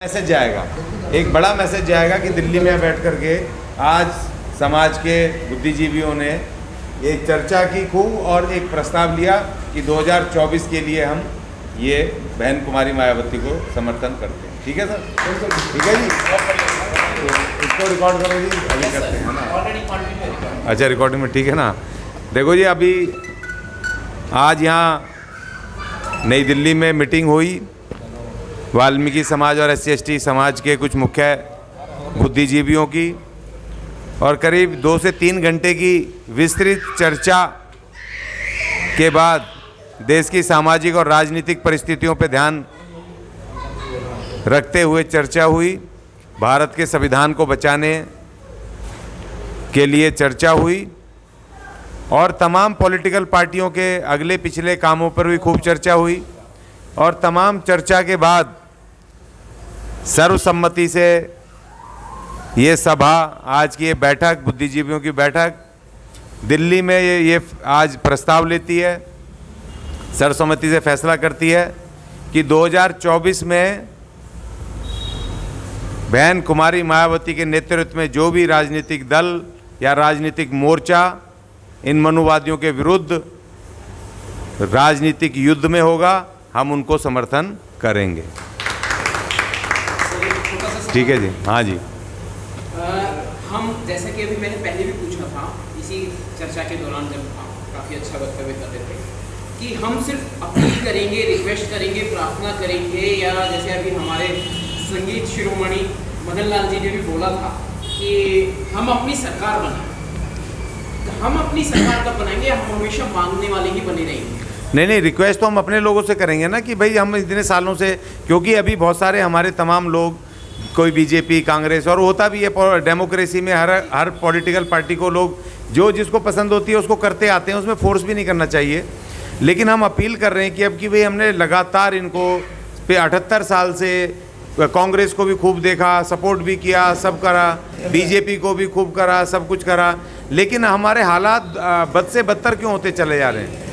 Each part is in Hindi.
मैसेज जाएगा, एक बड़ा मैसेज जाएगा कि दिल्ली में बैठ करके आज समाज के बुद्धिजीवियों ने एक चर्चा की खूब और एक प्रस्ताव लिया कि 2024 के लिए हम ये बहन कुमारी मायावती को समर्थन करते हैं। ठीक है सर, ठीक है जी, तो इसको रिकॉर्ड करो जी, अभी करते हैं ना। अच्छा, रिकॉर्डिंग में ठीक है ना। देखो जी, अभी आज यहाँ नई दिल्ली में मीटिंग हुई वाल्मीकि समाज और SC/ST समाज के कुछ मुख्य बुद्धिजीवियों की, और करीब 2 से 3 घंटे की विस्तृत चर्चा के बाद देश की सामाजिक और राजनीतिक परिस्थितियों पर ध्यान रखते हुए चर्चा हुई। भारत के संविधान को बचाने के लिए चर्चा हुई और तमाम पॉलिटिकल पार्टियों के अगले पिछले कामों पर भी खूब चर्चा हुई। और तमाम चर्चा के बाद सर्वसम्मति से ये सभा, आज की ये बैठक, बुद्धिजीवियों की बैठक दिल्ली में ये आज प्रस्ताव लेती है, सर्वसम्मति से फैसला करती है कि 2024 में बहन कुमारी मायावती के नेतृत्व में जो भी राजनीतिक दल या राजनीतिक मोर्चा इन मनुवादियों के विरुद्ध राजनीतिक युद्ध में होगा, हम उनको समर्थन करेंगे। ठीक है जी, हाँ जी। हम जैसा कि अभी मैंने पहले भी पूछा था इसी चर्चा के दौरान, जब आप काफ़ी अच्छा वक्तव्य कर रहे थे, कि हम सिर्फ अपील करेंगे, रिक्वेस्ट करेंगे, प्रार्थना करेंगे, या जैसे अभी हमारे संगीत शिरोमणि मदन लाल जी ने भी बोला था कि हम अपनी सरकार बनाएं। तो हम अपनी सरकार कब बनाएंगे? हम हमेशा मांगने वाले ही बने रहेंगे। नहीं, रिक्वेस्ट तो हम अपने लोगों से करेंगे ना कि भाई हम इतने सालों से, क्योंकि अभी बहुत सारे हमारे तमाम लोग, कोई बीजेपी, कांग्रेस, और होता भी है डेमोक्रेसी में, हर पॉलिटिकल पार्टी को लोग जो जिसको पसंद होती है उसको करते आते हैं, उसमें फोर्स भी नहीं करना चाहिए। लेकिन हम अपील कर रहे हैं कि अब कि भाई हमने लगातार इनको 78 साल से कांग्रेस को भी खूब देखा, सपोर्ट भी किया, सब करा, बीजेपी को भी खूब करा, सब कुछ करा, लेकिन हमारे हालात बद से बदतर क्यों होते चले जा रहे हैं?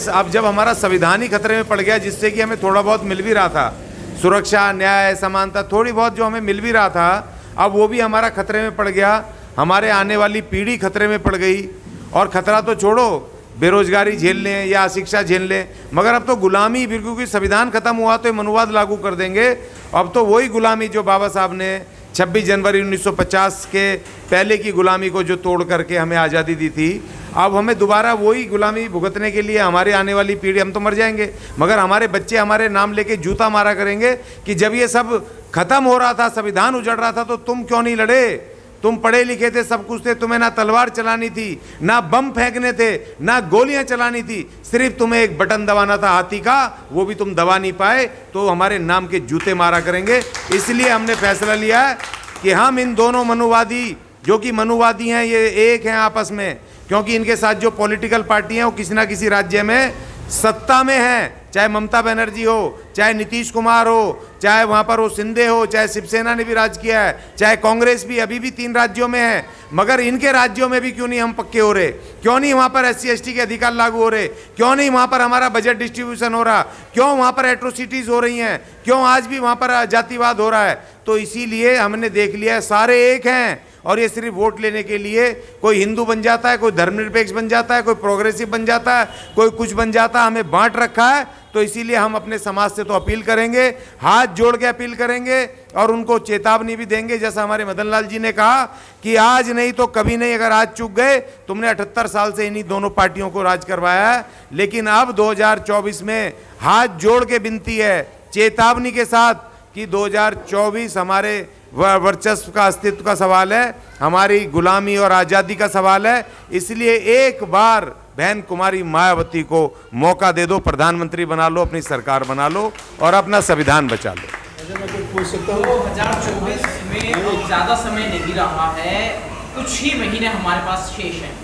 अब जब हमारा संविधान ही खतरे में पड़ गया, जिससे कि हमें थोड़ा बहुत मिल भी रहा था, सुरक्षा, न्याय, समानता, थोड़ी बहुत जो हमें मिल भी रहा था, अब वो भी हमारा खतरे में पड़ गया। हमारे आने वाली पीढ़ी खतरे में पड़ गई। और खतरा तो छोड़ो, बेरोजगारी झेल लें या अशिक्षा झेल लें, मगर अब तो गुलामी, क्योंकि संविधान खत्म हुआ तो मनुवाद लागू कर देंगे। अब तो वही गुलामी जो बाबा साहब ने 26 जनवरी 1950 के पहले की गुलामी को जो तोड़ करके हमें आज़ादी दी थी, अब हमें दोबारा वही गुलामी भुगतने के लिए हमारे आने वाली पीढ़ी, हम तो मर जाएंगे मगर हमारे बच्चे हमारे नाम लेके जूता मारा करेंगे कि जब ये सब खत्म हो रहा था, संविधान उजड़ रहा था, तो तुम क्यों नहीं लड़े? तुम पढ़े लिखे थे, सब कुछ थे, तुम्हें ना तलवार चलानी थी, ना बम फेंकने थे, ना गोलियां चलानी थी, सिर्फ तुम्हें एक बटन दबाना था हाथी का, वो भी तुम दबा नहीं पाए, तो हमारे नाम के जूते मारा करेंगे। इसलिए हमने फैसला लिया है कि हम इन दोनों मनुवादी, जो कि मनुवादी हैं, ये एक हैं आपस में, क्योंकि इनके साथ जो पॉलिटिकल पार्टी हैं वो किसी ना किसी राज्य में सत्ता में हैं, चाहे ममता बनर्जी हो, चाहे नीतीश कुमार हो, चाहे वहाँ पर वो शिंदे हो, चाहे शिवसेना ने भी राज किया है, चाहे कांग्रेस भी अभी भी 3 राज्यों में है। मगर इनके राज्यों में भी क्यों नहीं हम पक्के हो रहे? क्यों नहीं वहाँ पर SC/ST के अधिकार लागू हो रहे? क्यों नहीं वहाँ पर हमारा बजट डिस्ट्रीब्यूशन हो रहा? क्यों वहाँ पर एट्रोसिटीज़ हो रही हैं? क्यों आज भी वहाँ पर जातिवाद हो रहा है? तो इसीलिए हमने देख लिया है, सारे एक हैं, और ये सिर्फ वोट लेने के लिए कोई हिंदू बन जाता है, कोई धर्मनिरपेक्ष बन जाता है, कोई प्रोग्रेसिव बन जाता है, कोई कुछ बन जाता है, हमें बांट रखा है। तो इसीलिए हम अपने समाज से तो अपील करेंगे, हाथ जोड़ के अपील करेंगे और उनको चेतावनी भी देंगे, जैसा हमारे मदन लाल जी ने कहा कि आज नहीं तो कभी नहीं, अगर आज चूक गए, तुमने 78 साल से इन्हीं दोनों पार्टियों को राज करवाया है, लेकिन अब 2024 में हाथ जोड़ के विनती है, चेतावनी के साथ, कि 2024 हमारे वर्चस्व का, अस्तित्व का सवाल है, हमारी गुलामी और आज़ादी का सवाल है। इसलिए एक बार बहन कुमारी मायावती को मौका दे दो, प्रधानमंत्री बना लो, अपनी सरकार बना लो और अपना संविधान बचा लो। 2024 में अब ज़्यादा समय नहीं रहा है, कुछ ही महीने हमारे पास शेष हैं।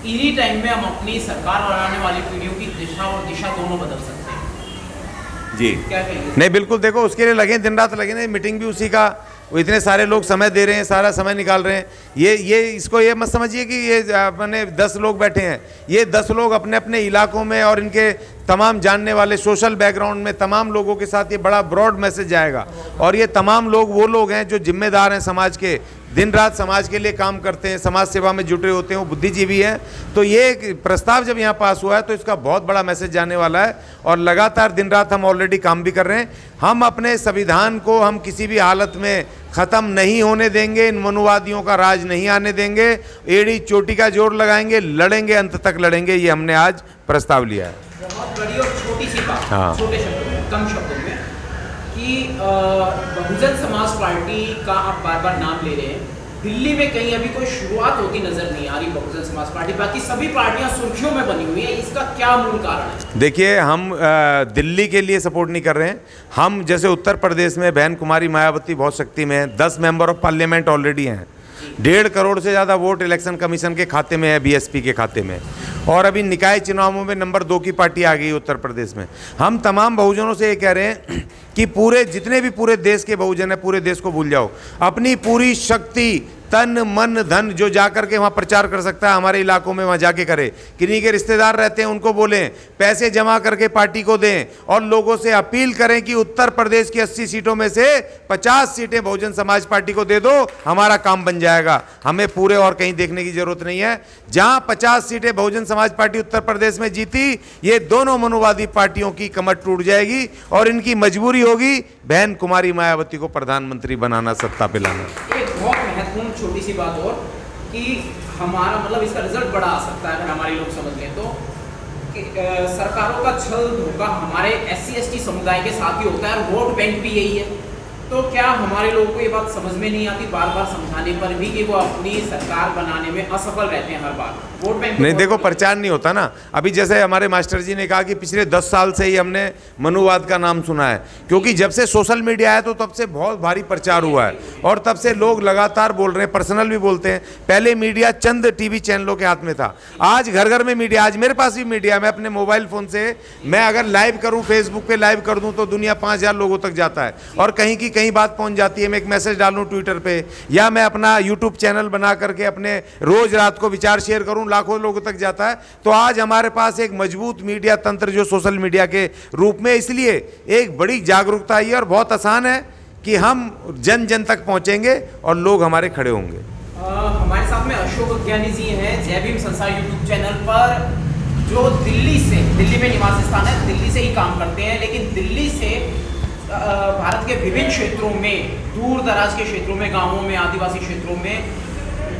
इन्हीं टाइम में हम अपनी सरकार और आने वाली पीढ़ियों की दिशा दोनों बदल सकते हैं। जी, क्या कहेंगे? नहीं, बिल्कुल, देखो उसके लिए लगे, दिन रात लगे, नहीं मीटिंग भी उसी का वो इतने सारे लोग समय दे रहे हैं, सारा समय निकाल रहे हैं। ये इसको ये मत समझिए कि ये अपने 10 लोग बैठे हैं, ये 10 लोग अपने अपने इलाकों में और इनके तमाम जानने वाले सोशल बैकग्राउंड में तमाम लोगों के साथ ये बड़ा ब्रॉड मैसेज जाएगा। और ये तमाम लोग वो लोग हैं जो जिम्मेदार हैं समाज के, दिन रात समाज के लिए काम करते हैं, समाज सेवा में जुटे होते हैं, वो बुद्धिजीवी हैं। तो ये एक प्रस्ताव जब यहाँ पास हुआ है तो इसका बहुत बड़ा मैसेज जाने वाला है। और लगातार दिन रात हम ऑलरेडी काम भी कर रहे हैं। हम अपने संविधान को हम किसी भी हालत में ख़त्म नहीं होने देंगे, इन मनुवादियों का राज नहीं आने देंगे, एड़ी चोटी का जोर लगाएंगे, लड़ेंगे, अंत तक लड़ेंगे। ये हमने आज प्रस्ताव लिया है। बहुत बड़ी और छोटी सी बात, हाँ, छोटे शब्दों में, कम शब्दों में, कि बहुजन समाज पार्टी का आप बार बार नाम ले रहे हैं। दिल्ली में कहीं अभी कोई शुरुआत होती नजर नहीं आ रही बहुजन समाज पार्टी, बाकी सभी पार्टियां सुर्खियों में बनी हुई है। इसका क्या मूल कारण है? देखिए, हम दिल्ली के लिए सपोर्ट नहीं कर रहे हैं। हम जैसे उत्तर प्रदेश में बहन कुमारी मायावती बहुत शक्ति में है, 10 मेंबर ऑफ पार्लियामेंट ऑलरेडी हैं, 1.5 करोड़ से ज़्यादा वोट इलेक्शन कमीशन के खाते में है, बीएसपी के खाते में। और अभी निकाय चुनावों में नंबर 2 की पार्टी आ गई उत्तर प्रदेश में। हम तमाम बहुजनों से ये कह रहे हैं कि पूरे जितने भी पूरे देश के बहुजन हैं, पूरे देश को भूल जाओ, अपनी पूरी शक्ति, तन मन धन जो जा करके वहाँ प्रचार कर सकता है हमारे इलाकों में वहाँ जाके करे। किन्हीं के रिश्तेदार रहते हैं उनको बोलें, पैसे जमा करके पार्टी को दें और लोगों से अपील करें कि उत्तर प्रदेश की 80 सीटों में से 50 सीटें बहुजन समाज पार्टी को दे दो, हमारा काम बन जाएगा। हमें पूरे और कहीं देखने की जरूरत नहीं है। जहाँ 50 सीटें बहुजन समाज पार्टी उत्तर प्रदेश में जीती, ये दोनों मनुवादी पार्टियों की कमर टूट जाएगी और इनकी मजबूरी होगी बहन कुमारी मायावती को प्रधानमंत्री बनाना, सत्ता पे लाना। बहुत महत्वपूर्ण छोटी सी बात और कि हमारा मतलब इसका रिजल्ट बड़ा आ सकता है अगर हमारे लोग समझ लें तो, कि सरकारों का छल धोखा हमारे SC/ST समुदाय के साथ ही होता है और वोट बैंक भी यही है। तो क्या हमारे लोगों को ये बात समझ में नहीं आती बार बार समझाने पर भी कि वो अपनी सरकार बनाने में असफल रहते हैं हर बार? वोट बैंक नहीं, देखो प्रचार नहीं होता ना। अभी जैसे हमारे मास्टर जी ने कहा कि पिछले 10 साल से ही हमने मनुवाद का नाम सुना है, क्योंकि जब से सोशल मीडिया आया तो तब से बहुत भारी प्रचार हुआ है और तब से लोग लगातार बोल रहे हैं, पर्सनल भी बोलते हैं। पहले मीडिया चंद टीवी चैनलों के हाथ में था, आज घर घर में मीडिया। आज मेरे पास भी मीडिया, मैं अपने मोबाइल फ़ोन से मैं अगर लाइव करूँ, फेसबुक पे लाइव कर दूँ तो दुनिया 5000 लोगों तक जाता है और कहीं की कहीं बात पहुंच जाती है। मैं एक मैसेज डालूं ट्विटर पे या मैं अपना यूट्यूब चैनल बना करके अपने रोज रात को विचार शेयर करूं, लाखों लोगों तक जाता है। तो आज हमारे पास एक मजबूत मीडिया तंत्र जो सोशल मीडिया के रूप में, इसलिए एक बड़ी जागरूकता आई है और बहुत आसान है कि हम जन जन तक पहुंचेंगे और लोग हमारे खड़े होंगे। हमारे साथ में अशोक अज्ञानी जी हैं, जय भीम संसार यूट्यूब चैनल पर, जो दिल्ली में निवास स्थान है, दिल्ली से ही काम करते हैं, लेकिन दिल्ली से भारत के विभिन्न क्षेत्रों में, दूर दराज के क्षेत्रों में, गांवों में, आदिवासी क्षेत्रों में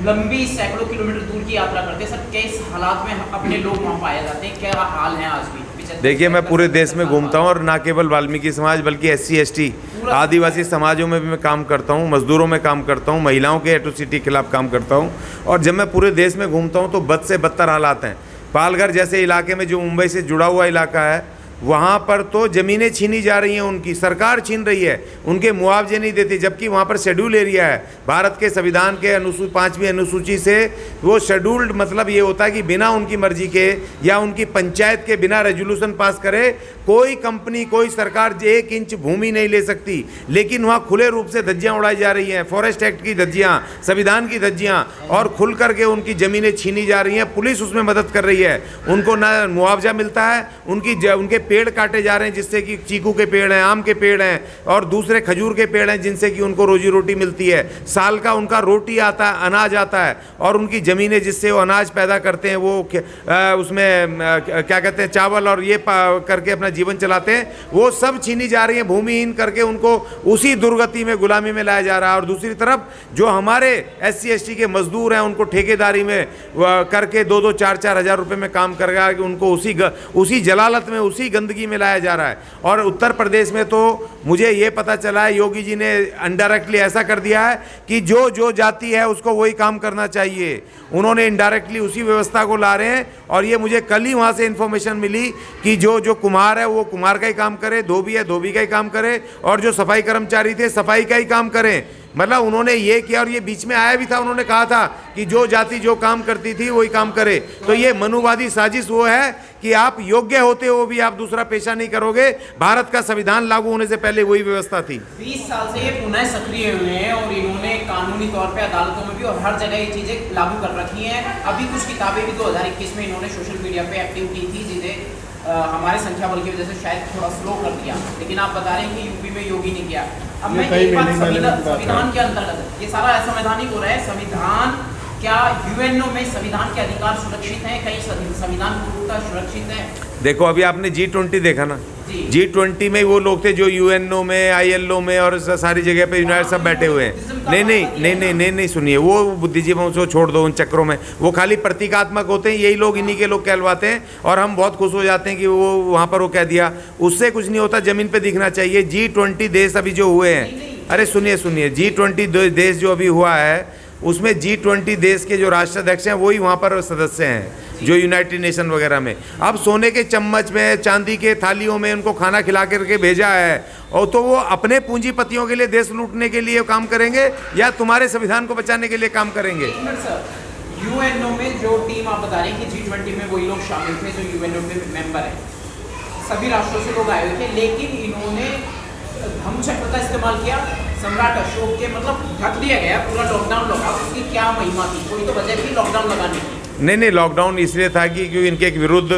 लंबी सैकड़ों किलोमीटर दूर की यात्रा करते हैं। सर, किस हालात में अपने लोग वहाँ पाए जाते हैं, क्या हाल है आज भी? देखिए, मैं पूरे देश में घूमता हूँ और ना केवल वाल्मीकि समाज बल्कि SC/ST आदिवासी समाजों में भी मैं काम करता हूँ, मजदूरों में काम करता हूँ, महिलाओं के एट्रोसिटी के खिलाफ काम करता हूँ। और जब मैं पूरे देश में घूमता हूँ तो बद से बदतर हालात हैं। पालघर जैसे इलाके में जो मुंबई से जुड़ा हुआ इलाका है, वहाँ पर तो ज़मीनें छीनी जा रही हैं, उनकी सरकार छीन रही है, उनके मुआवजे नहीं देती, जबकि वहाँ पर शेड्यूल एरिया है। भारत के संविधान के 5वीं अनुसूची से वो शेड्यूल्ड मतलब ये होता है कि बिना उनकी मर्जी के या उनकी पंचायत के बिना रेजोल्यूशन पास करे कोई कंपनी, कोई सरकार 1 इंच भूमि नहीं ले सकती। लेकिन वहाँ खुले रूप से धज्जियाँ उड़ाई जा रही हैं, फॉरेस्ट एक्ट की धज्जियाँ, संविधान की धज्जियाँ, और खुल करके उनकी ज़मीनें छीनी जा रही हैं। पुलिस उसमें मदद कर रही है, उनको ना मुआवजा मिलता है, उनके पेड़ काटे जा रहे हैं जिससे कि चीकू के पेड़ हैं, आम के पेड़ हैं और दूसरे खजूर के पेड़ हैं जिनसे कि उनको रोजी रोटी मिलती है। साल का उनका रोटी आता है, अनाज आता है, और उनकी ज़मीनें जिससे वो अनाज पैदा करते हैं, वो उसमें क्या कहते हैं, चावल और ये करके अपना जीवन चलाते हैं, वो सब छीनी जा रही है। भूमिहीन करके उनको उसी दुर्गति में, गुलामी में लाया जा रहा है। और दूसरी तरफ जो हमारे SC/ST के मजदूर हैं, उनको ठेकेदारी में करके 2-2, 4-4 हज़ार रुपये में काम करेगा, उनको उसी जलालत में, उसी गंदगी में लाया जा रहा है। और उत्तर प्रदेश में तो मुझे ये पता चला है, योगी जी ने इनडायरेक्टली ऐसा कर दिया है कि जो जाति है उसको वही काम करना चाहिए। उन्होंने इनडायरेक्टली उसी व्यवस्था को ला रहे हैं। और ये मुझे कल ही वहाँ से इन्फॉर्मेशन मिली कि जो कुम्हार है वो कुम्हार का ही काम करे, धोबी है धोबी का ही काम करे, और जो सफाई कर्मचारी थे सफाई का ही काम करें। मतलब उन्होंने ये किया, और ये बीच में आया भी था, उन्होंने कहा था कि जो जाति जो काम करती थी वही काम करे। तो ये मनुवादी साजिश वो है कि आप योग्य होते हो भी आप दूसरा पेशा नहीं करोगे। भारत का संविधान लागू होने से पहले वही व्यवस्था थी। 20 साल से ये पुनः सक्रिय हुए हैं और इन्होंने कानूनी तौर पे अदालतों में भी और हर जगह ये चीजें लागू कर रखी हैं। अभी कुछ किताबें भी 2021 में इन्होंने सोशल मीडिया पे एक्टिव की थी, जिन्हें हमारे संख्या बल की वजह से शायद थोड़ा स्लो कर दिया, लेकिन आप बता रहे हैं कि यूपी में योगी ने किया। अब मैं एक बात संविधान के अंतर्गत, ये सारा असंवैधानिक हो रहा है। संविधान क्या यूएनओ में संविधान के अधिकार सुरक्षित हैं? कहीं संविधान पूर्णतः सुरक्षित है? देखो अभी आपने G20 देखा ना, G20 में वो लोग थे जो यूएनओ में, ILO में और सारी जगह पे यूनाइटेड सब बैठे हुए हैं। नहीं, सुनिए, वो बुद्धिजीवियों को छोड़ दो उन चक्रों में, वो खाली प्रतीकात्मक होते हैं। यही लोग इन्हीं के लोग कहलवाते हैं और हम बहुत खुश हो जाते हैं कि वो वहाँ पर वो कह दिया, उससे कुछ नहीं होता, ज़मीन पर दिखना चाहिए। G20 देश अभी जो हुए हैं, अरे सुनिए, G20 देश जो अभी हुआ है उसमें G20 देश के जो राष्ट्राध्यक्ष हैं वही वहाँ पर सदस्य हैं, जो यूनाइटेड नेशन वगैरह में। अब सोने के चम्मच में, चांदी के थालियों में उनको खाना खिला करके भेजा है, और तो वो अपने पूंजीपतियों के लिए, देश लूटने के लिए काम करेंगे या तुम्हारे संविधान को बचाने के लिए काम करेंगे? यूएनओ में जो टीम आप बता रहे हैं कि G20 में वही लोग शामिल थे जो यूएनओ के मेंबर हैं, सभी राष्ट्रों से लोग आए हुए थे, लेकिन इन्होंने धम्मचक्र का इस्तेमाल किया। सम्राट अशोक के मतलब ढक दिया गया, पूरा लॉकडाउन लगा, उसकी क्या महिमा थी? कोई तो वजह थी लॉकडाउन लगाने की? नहीं, लॉकडाउन इसलिए था कि क्योंकि इनके विरुद्ध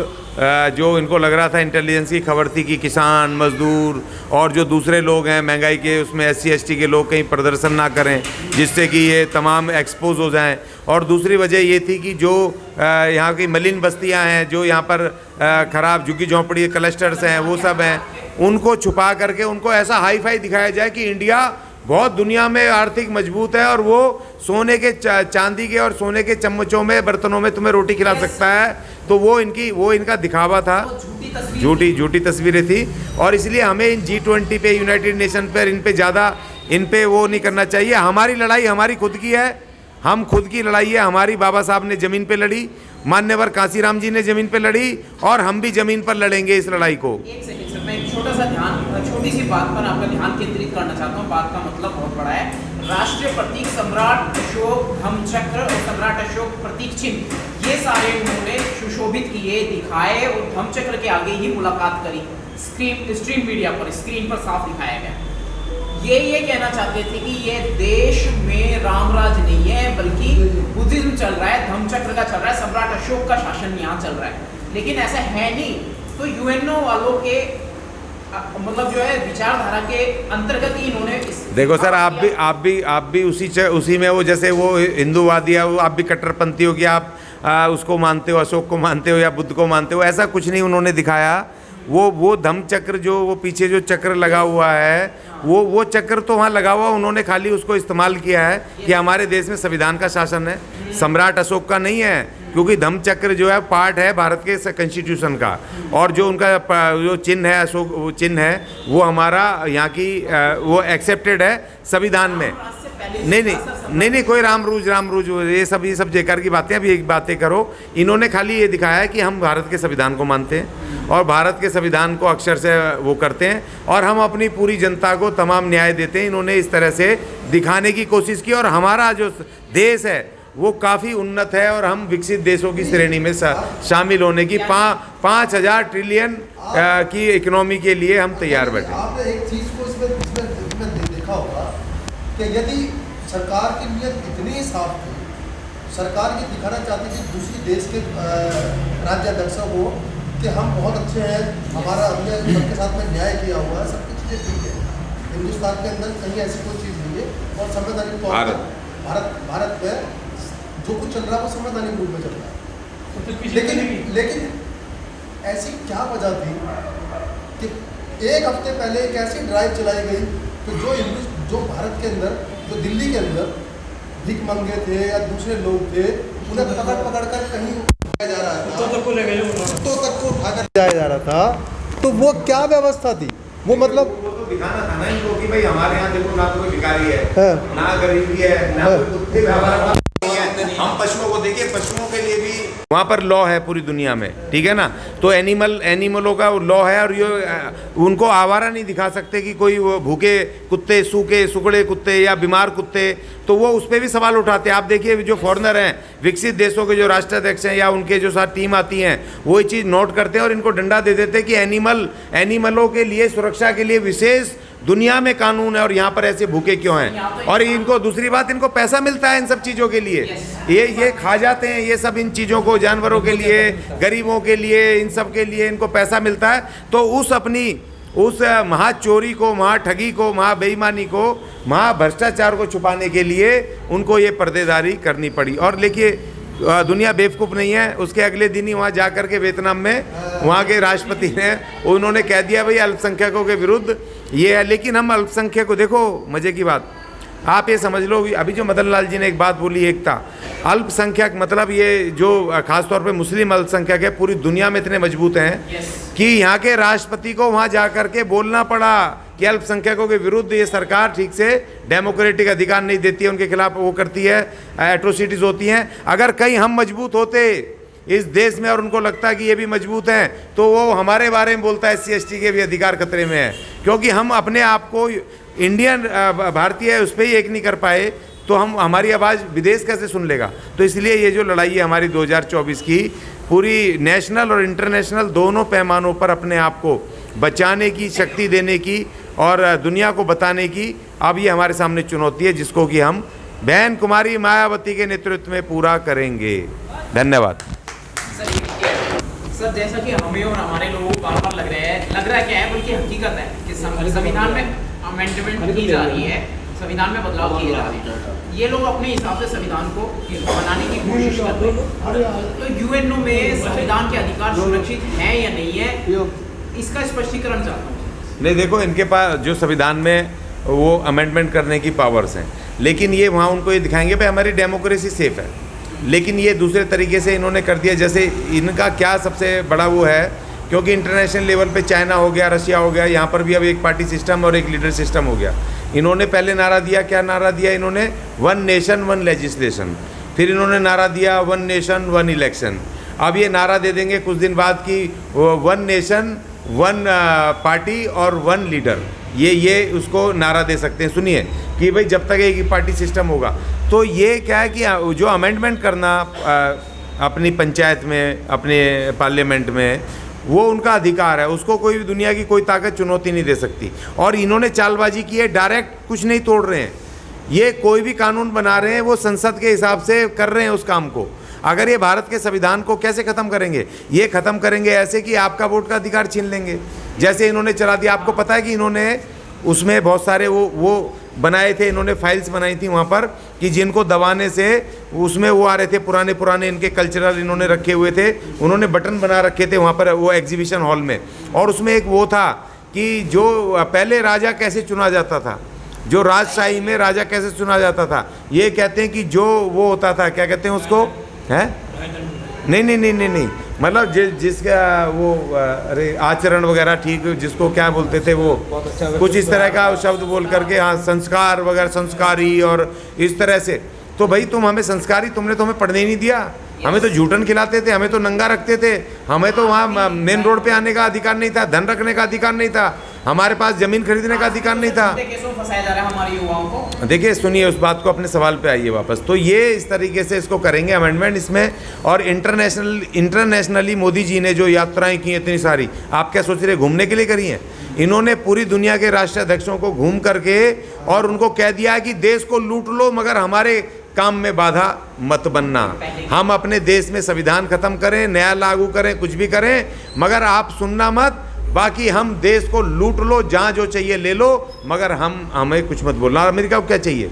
जो इनको लग रहा था, इंटेलिजेंस की खबर थी कि किसान, मजदूर और जो दूसरे लोग हैं महंगाई के, उसमें SC ST के लोग कहीं प्रदर्शन ना करें, जिससे कि ये तमाम एक्सपोज हो जाएं। और दूसरी वजह ये थी कि जो यहाँ की मलिन बस्तियाँ हैं, जो यहाँ पर ख़राब झुग्गी झोंपड़ी क्लस्टर्स हैं, वो सब हैं, उनको छुपा करके उनको ऐसा हाई फाई दिखाया जाए कि इंडिया बहुत दुनिया में आर्थिक मजबूत है और वो सोने के चांदी के और सोने के चम्मचों में, बर्तनों में तुम्हें रोटी खिला सकता है। तो वो इनका दिखावा था, झूठी तस्वीरें थी। और इसलिए हमें इन G20 पे, यूनाइटेड नेशन पर, इन पे वो नहीं करना चाहिए। हमारी लड़ाई हमारी खुद की है, हम खुद की लड़ाई है। हमारी बाबा साहब ने ज़मीन पे लड़ी, मान्यवर कांसीराम जी ने ज़मीन पे लड़ी, और हम भी ज़मीन पर लड़ेंगे इस लड़ाई को। एक सेकंड सर, मैं छोटी सी बात पर आपका ध्यान केंद्रित करना चाहता हूँ। बात का मतलब बहुत बड़ा है। राष्ट्रीय प्रतीक सम्राट अशोक धम्मचक्र और सम्राट अशोक प्रतीक चिन्ह, ये सारे उन्होंने सुशोभित किए, दिखाए और धम्मचक्र के आगे ही मुलाकात करी। स्ट्रीम मीडिया पर, स्क्रीन पर साफ दिखाया गया। ये कहना चाहते थे कि ये देश में रामराज नहीं है, बल्कि बुद्धिज्म चल रहा है, धम्मचक्र का चल रहा है, सम्राट अशोक का शासन यहाँ चल रहा है। लेकिन ऐसा है नहीं। तो यूएनओ वालों के मतलब जो है विचारधारा के अंतर्गत ही इन्होंने देखो सर, आप भी उसी में वो, जैसे वो हिंदूवादी है, वो आप भी कट्टरपंथी हो कि आप उसको मानते हो, अशोक को मानते हो या बुद्ध को मानते हो। ऐसा कुछ नहीं उन्होंने दिखाया। वो धम्मचक्र जो वो पीछे जो चक्र लगा हुआ है, वो चक्र तो वहाँ लगा हुआ, उन्होंने खाली उसको इस्तेमाल किया है कि हमारे देश में संविधान का शासन है, सम्राट अशोक का नहीं है। क्योंकि धम्मचक्र जो है पार्ट है भारत के कॉन्स्टिट्यूशन का, और जो उनका जो चिन्ह है, अशोक चिन्ह है, वो हमारा यहाँ की वो एक्सेप्टेड है संविधान में। नहीं, कोई राम रूज ये सब जेकर की बातें, अभी एक बातें करो। इन्होंने खाली ये दिखाया है कि हम भारत के संविधान को मानते हैं और भारत के संविधान को अक्षर से वो करते हैं, और हम अपनी पूरी जनता को तमाम न्याय देते हैं। इन्होंने इस तरह से दिखाने की कोशिश की, और हमारा जो देश है वो काफ़ी उन्नत है, और हम विकसित देशों की श्रेणी में शामिल होने की 5,000 ट्रिलियन की इकोनॉमी के लिए हम तैयार बैठे। आपने एक चीज़ को इसमें देखा होगा कि यदि सरकार की नीयत इतनी साफ थी, सरकार ये दिखाना चाहती थी दूसरी देश के राज्याध्यक्षों को कि हम बहुत अच्छे हैं, हमने सबके साथ में न्याय किया हुआ है, सब कुछ चीज़ें ठीक है। हिंदुस्तान के अंदर कहीं ऐसी कोई चीज़ नहीं है, और संवैधानिक तौर पर भारत में जो कुछ चल रहा है वो संवैधानिक रूप में चल रहा है। लेकिन ऐसी क्या वजह थी कि एक हफ्ते पहले एक ऐसी ड्राइव चलाई गई कि जो भारत के अंदर, जो दिल्ली के अंदर भीख मंगे थे या दूसरे लोग थे, उन्हें पकड़ कर कहीं जा रहा था, तो तक को उठाकर जाया जा रहा था। तो वो क्या व्यवस्था थी? वो मतलब वो तो दिखाना था ना इनको कि भाई हमारे यहाँ देखो, ना तो कोई भिखारी है, ना गरीबी है, ना कोई कुत्ते हम पशुओं को देखिए, पशुओं के लिए भी वहाँ पर लॉ है पूरी दुनिया में, ठीक है ना। तो एनिमलों का लॉ है, और ये उनको आवारा नहीं दिखा सकते कि कोई वो भूखे कुत्ते, सूखे सुखड़े कुत्ते या बीमार कुत्ते, तो वो उस पर भी सवाल उठाते हैं। आप देखिए जो फॉरेनर हैं, विकसित देशों के जो राष्ट्राध्यक्ष हैं या उनके जो साथ टीम आती हैं, वो ये चीज़ नोट करते हैं और इनको डंडा दे देते हैं कि एनिमलों के लिए सुरक्षा के लिए विशेष दुनिया में कानून है और यहाँ पर ऐसे भूखे क्यों हैं। और इनको दूसरी बात, इनको पैसा मिलता है इन सब चीज़ों के लिए, ये खा जाते हैं ये सब इन चीज़ों को, जानवरों के लिए, गरीबों के लिए, इन सब के लिए इनको पैसा मिलता है। तो उस महा चोरी को, महा ठगी को, महा बेईमानी को, महा भ्रष्टाचार को छुपाने के लिए उनको ये पर्देदारी करनी पड़ी। और देखिए दुनिया बेवकूफ़ नहीं है, उसके अगले दिन ही वहाँ जा कर के वियतनाम में वहाँ के राष्ट्रपति ने उन्होंने कह दिया भाई अल्पसंख्यकों के विरुद्ध ये है। लेकिन हम अल्पसंख्यक को देखो, मज़े की बात आप ये समझ लो, अभी जो मदन लाल जी ने एक बात बोली, एकता, अल्पसंख्यक मतलब ये जो खासतौर पे मुस्लिम अल्पसंख्यक है पूरी दुनिया में इतने मजबूत हैं कि यहाँ के राष्ट्रपति को वहाँ जा कर के बोलना पड़ा कि अल्पसंख्यकों के विरुद्ध ये सरकार ठीक से डेमोक्रेटिक अधिकार नहीं देती है, उनके खिलाफ वो करती है, एट्रोसिटीज़ होती हैं। अगर कहीं हम मजबूत होते इस देश में और उनको लगता है कि ये भी मजबूत हैं, तो वो हमारे बारे में बोलता है SC/ST के भी अधिकार खतरे में है, क्योंकि हम अपने आप को इंडियन भारतीय उस पर ही एक नहीं कर पाए, तो हमारी आवाज़ विदेश कैसे सुन लेगा। तो इसलिए ये जो लड़ाई है हमारी 2024 की, पूरी नेशनल और इंटरनेशनल दोनों पैमानों पर अपने आप को बचाने की, शक्ति देने की और दुनिया को बताने की, अब ये हमारे सामने चुनौती है जिसको कि हम बहन कुमारी मायावती के नेतृत्व में पूरा करेंगे। धन्यवाद। सर जैसा कि हमें और हमारे लोगों को बार बार लग रहा है क्या है, बल्कि हकीकत है कि संविधान में अमेंडमेंट की जा रही है, संविधान में बदलाव किए जा रहे हैं, ये लोग अपने हिसाब से संविधान को बनाने की कोशिश कर रहे हैं। तो यूएनओ में संविधान के अधिकार सुरक्षित हैं या नहीं है, इसका स्पष्टीकरण चाहता हूँ। नहीं देखो, इनके पास जो संविधान में वो अमेंडमेंट करने की पावर्स हैं, लेकिन ये वहाँ उनको ये दिखाएंगे भाई हमारी डेमोक्रेसी सेफ है, लेकिन ये दूसरे तरीके से इन्होंने कर दिया। जैसे इनका क्या सबसे बड़ा वो है, क्योंकि इंटरनेशनल लेवल पे चाइना हो गया, रशिया हो गया, यहाँ पर भी अब एक पार्टी सिस्टम और एक लीडर सिस्टम हो गया। इन्होंने पहले नारा दिया, क्या नारा दिया इन्होंने, 1 नेशन 1 लेजिस्लेशन, फिर इन्होंने नारा दिया 1 नेशन 1 इलेक्शन। अब ये नारा दे देंगे कुछ दिन बाद कि 1 नेशन 1 पार्टी और 1 लीडर, ये उसको नारा दे सकते हैं। सुनिए कि भाई जब तक एक ही पार्टी सिस्टम होगा, तो ये क्या है कि जो अमेंडमेंट करना अपनी पंचायत में, अपने पार्लियामेंट में, वो उनका अधिकार है, उसको कोई भी दुनिया की कोई ताकत चुनौती नहीं दे सकती। और इन्होंने चालबाजी की है, डायरेक्ट कुछ नहीं तोड़ रहे हैं, ये कोई भी कानून बना रहे हैं वो संसद के हिसाब से कर रहे हैं उस काम को। अगर ये भारत के संविधान को कैसे ख़त्म करेंगे, ये ख़त्म करेंगे ऐसे कि आपका वोट का अधिकार छीन लेंगे, जैसे इन्होंने चला दिया। आपको पता है कि इन्होंने उसमें बहुत सारे वो बनाए थे, इन्होंने फाइल्स बनाई थी वहाँ पर कि जिनको दबाने से उसमें वो आ रहे थे, पुराने इनके कल्चरल इन्होंने रखे हुए थे, उन्होंने बटन बना रखे थे वहाँ पर वो एग्जीबिशन हॉल में। और उसमें एक वो था कि जो पहले राजा कैसे चुना जाता था, जो राजशाही में राजा कैसे चुना जाता था, ये कहते हैं कि जो वो होता था, क्या कहते हैं उसको, है नहीं, मतलब जिसका वो अरे आचरण वगैरह ठीक, जिसको क्या बोलते थे वो, कुछ इस तरह का शब्द बोल करके, हाँ संस्कार वगैरह, संस्कारी और इस तरह से। तो भाई तुम हमें संस्कारी, तुमने तो हमें पढ़ने ही नहीं दिया, हमें तो झूठन खिलाते थे, हमें तो नंगा रखते थे, हमें तो वहाँ मेन रोड पे आने का अधिकार नहीं था, धन रखने का अधिकार नहीं था, हमारे पास ज़मीन खरीदने का अधिकार नहीं था। देखिए सुनिए, उस बात को अपने सवाल पे आइए वापस। तो ये इस तरीके से इसको करेंगे अमेंडमेंट इसमें। और इंटरनेशनली मोदी जी ने जो यात्राएं की इतनी सारी, आप क्या सोच रहे घूमने के लिए करी हैं? इन्होंने पूरी दुनिया के राष्ट्राध्यक्षों को घूम करके और उनको कह दिया कि देश को लूट लो मगर हमारे काम में बाधा मत बनना। हम अपने देश में संविधान खत्म करें, नया लागू करें, कुछ भी करें, मगर आप सुनना मत, बाकी हम देश को लूट लो, जहाँ जो चाहिए ले लो, मगर हमें कुछ मत बोलना। अमेरिका को क्या चाहिए?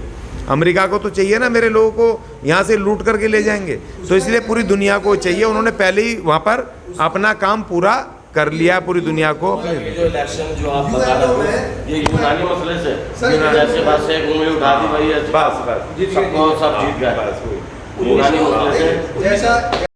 अमेरिका को तो चाहिए ना मेरे लोगों को यहाँ से लूट करके ले जाएंगे, तो इसलिए पूरी दुनिया को चाहिए। उन्होंने पहले ही वहाँ पर अपना काम पूरा कर लिया पूरी दुनिया को। जो इलेक्शन जो आप बता रहे हो ये यूनानी मसले से, जैसे बात से उंगली उठा दी भाई, बस सबको सब जीत गए यूनानी मसले से।